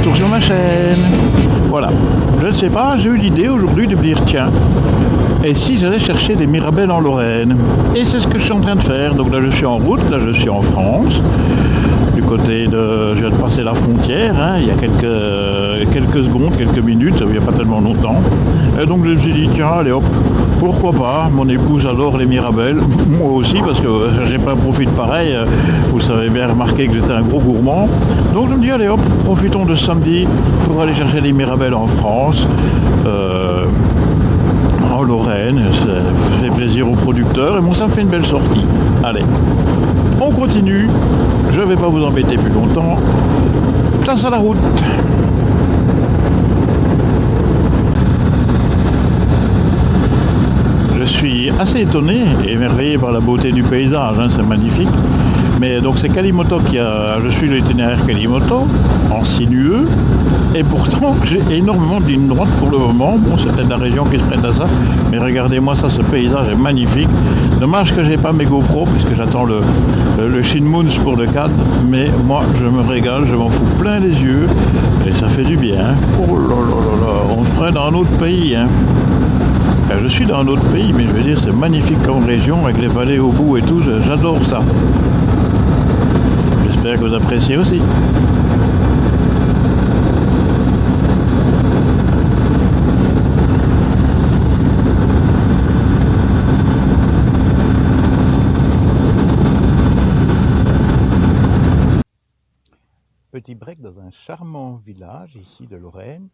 retour sur ma chaîne. Voilà, je ne sais pas, j'ai eu l'idée aujourd'hui de me dire tiens, et si j'allais chercher des mirabelles en Lorraine? Et c'est ce que je suis en train de faire. Donc là je suis en route, là je suis en France, du côté de... je viens de passer la frontière, hein, il y a quelques secondes, quelques minutes, il n'y a pas tellement longtemps. Et donc je me suis dit tiens, allez hop, pourquoi pas, mon épouse adore les mirabelles, moi aussi parce que j'ai pas un profil pareil, vous savez bien remarqué que j'étais un gros gourmand. Donc je me dis allez hop, profitons de ce samedi pour aller chercher les mirabelles en France, en Lorraine, ça fait plaisir aux producteurs et bon, ça me fait une belle sortie. Allez, on continue, je vais pas vous embêter plus longtemps, place à la route. Je suis assez étonné et émerveillé par la beauté du paysage, hein, c'est magnifique. Mais donc c'est Kalimoto qui a... Je suis l'itinéraire Kalimoto, en sinueux, et pourtant j'ai énormément de lignes droites pour le moment. Bon, c'est peut-être la région qui se prête à ça, mais regardez-moi ça, ce paysage est magnifique. Dommage que j'ai pas mes GoPro, puisque j'attends le Shinmoons pour le cadre, mais moi je me régale, je m'en fous plein les yeux, et ça fait du bien. Oh là là là là, on se prend dans un autre pays, hein. Je suis dans un autre pays, mais je veux dire, c'est magnifique comme région, avec les vallées au bout et tout, j'adore ça. J'espère que vous appréciez aussi. Petit break dans un charmant village ici de Lorraine,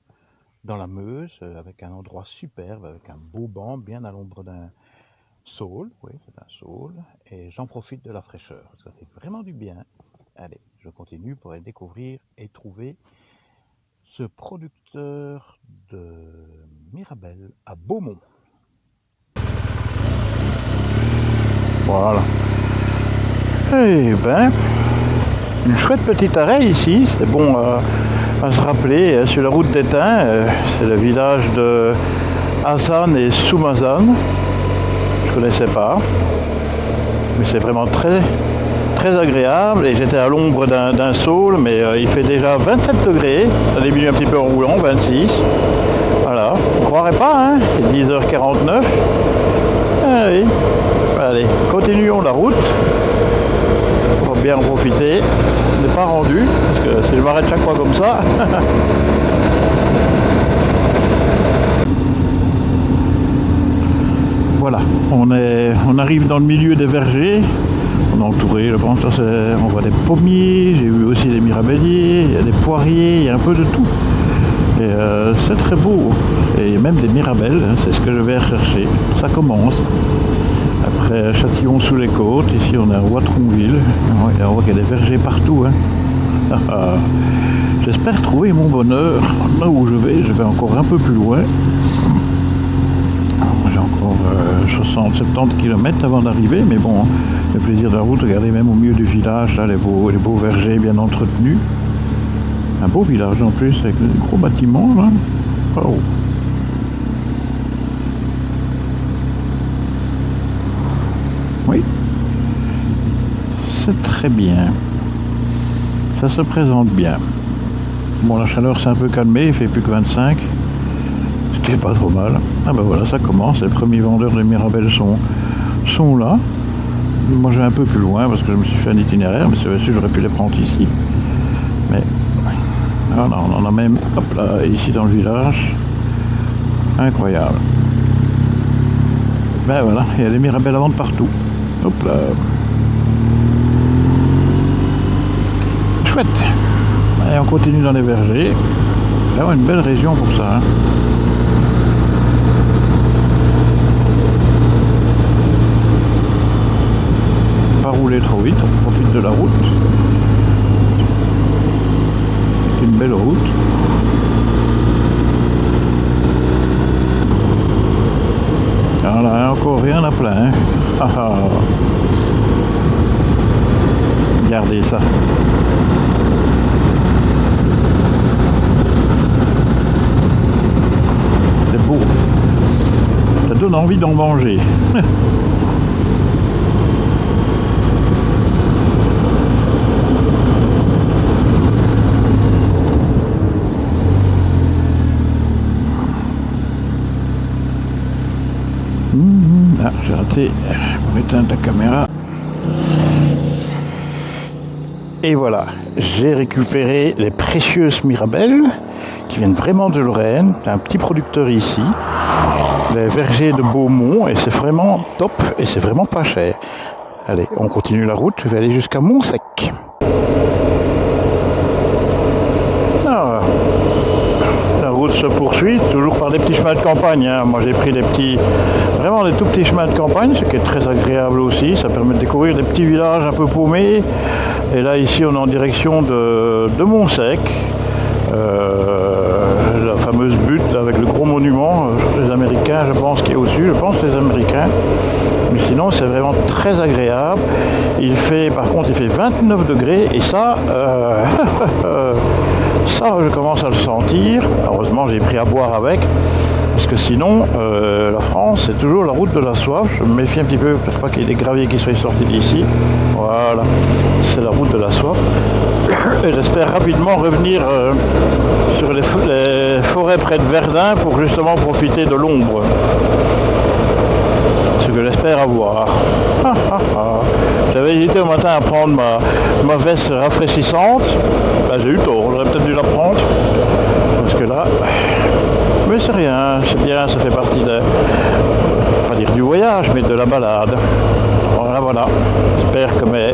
dans la Meuse, avec un endroit superbe, avec un beau banc bien à l'ombre d'un saule, oui c'est un saule, et j'en profite de la fraîcheur, ça fait vraiment du bien. Allez, je continue pour aller découvrir et trouver ce producteur de mirabelles à Beaumont. Voilà. Eh ben, une chouette petit arrêt ici, c'est bon à se rappeler, sur la route d'Étain, c'est le village de Hazan et Soumazan. Je ne connaissais pas, mais c'est vraiment très agréable et j'étais à l'ombre d'un saule, mais il fait déjà 27 degrés, ça débute un petit peu en roulant, 26. Voilà, on ne croirait pas, hein, c'est 10h49. Ah oui. Allez, continuons la route. On va bien en profiter. On n'est pas rendu, parce que si je m'arrête chaque fois comme ça. Voilà, on arrive dans le milieu des vergers. On est entouré, je pense, on voit des pommiers, j'ai vu aussi des mirabelliers, il y a des poiriers, il y a un peu de tout. Et c'est très beau. Et il y a même des mirabelles, hein, c'est ce que je vais rechercher. Ça commence. Après Châtillon-sous-les-Côtes, ici on est à Watronville. On voit qu'il y a des vergers partout. Hein. J'espère trouver mon bonheur. Là où je vais encore un peu plus loin. J'ai encore 60-70 km avant d'arriver, mais bon, le plaisir de la route, regardez même au milieu du village, là, les beaux vergers bien entretenus. Un beau village en plus, avec des gros bâtiments, là. Oh. Oui. C'est très bien. Ça se présente bien. Bon, la chaleur s'est un peu calmée, il fait plus que 25. Ce qui est pas trop mal. Ah ben voilà, ça commence. Les premiers vendeurs de mirabelles sont là. Moi je vais un peu plus loin parce que je me suis fait un itinéraire, mais c'est sûr que j'aurais pu les prendre ici. Mais voilà, on en a même, hop là, ici dans le village. Incroyable. Ben voilà, il y a des mirabelles à vendre partout. Hop là. Chouette. Et on continue dans les vergers. Là, on a une belle région pour ça. Hein. Pas rouler trop vite, on profite de la route. C'est une belle route. Voilà, encore rien à plein. Hein. Regardez ça. C'est beau. Ça donne envie d'en manger. J'ai raté d'éteindre la caméra. Et voilà, j'ai récupéré les précieuses Mirabelles qui viennent vraiment de Lorraine, un petit producteur ici, les vergers de Beaumont, et c'est vraiment top et c'est vraiment pas cher. Allez, on continue la route, je vais aller jusqu'à Montsec. Ah, la route se poursuit, toujours par des petits chemins de campagne. Hein. Moi j'ai pris vraiment des tout petits chemins de campagne, ce qui est très agréable aussi. Ça permet de découvrir des petits villages un peu paumés. Et là ici on est en direction de Montsec. La fameuse butte avec le gros monument, les Américains je pense qui est au-dessus, je pense les Américains. Mais sinon c'est vraiment très agréable. Par contre il fait 29 degrés et ça, ça je commence à le sentir. Heureusement j'ai pris à boire avec. Parce que sinon, la France, c'est toujours la route de la soif. Je me méfie un petit peu, pour pas qu'il y ait des graviers qui soient sortis d'ici. Voilà, c'est la route de la soif. Et j'espère rapidement revenir sur les forêts près de Verdun pour justement profiter de l'ombre. Ce que j'espère avoir. J'avais hésité au matin à prendre ma veste rafraîchissante. Ben, j'ai eu tort, j'aurais peut-être dû la prendre. Parce que là... Mais c'est rien, c'est bien, ça fait partie pas dire du voyage, mais de la balade. Voilà. J'espère que mes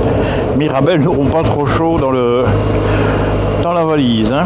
Mirabelles n'auront pas trop chaud dans la valise. Hein.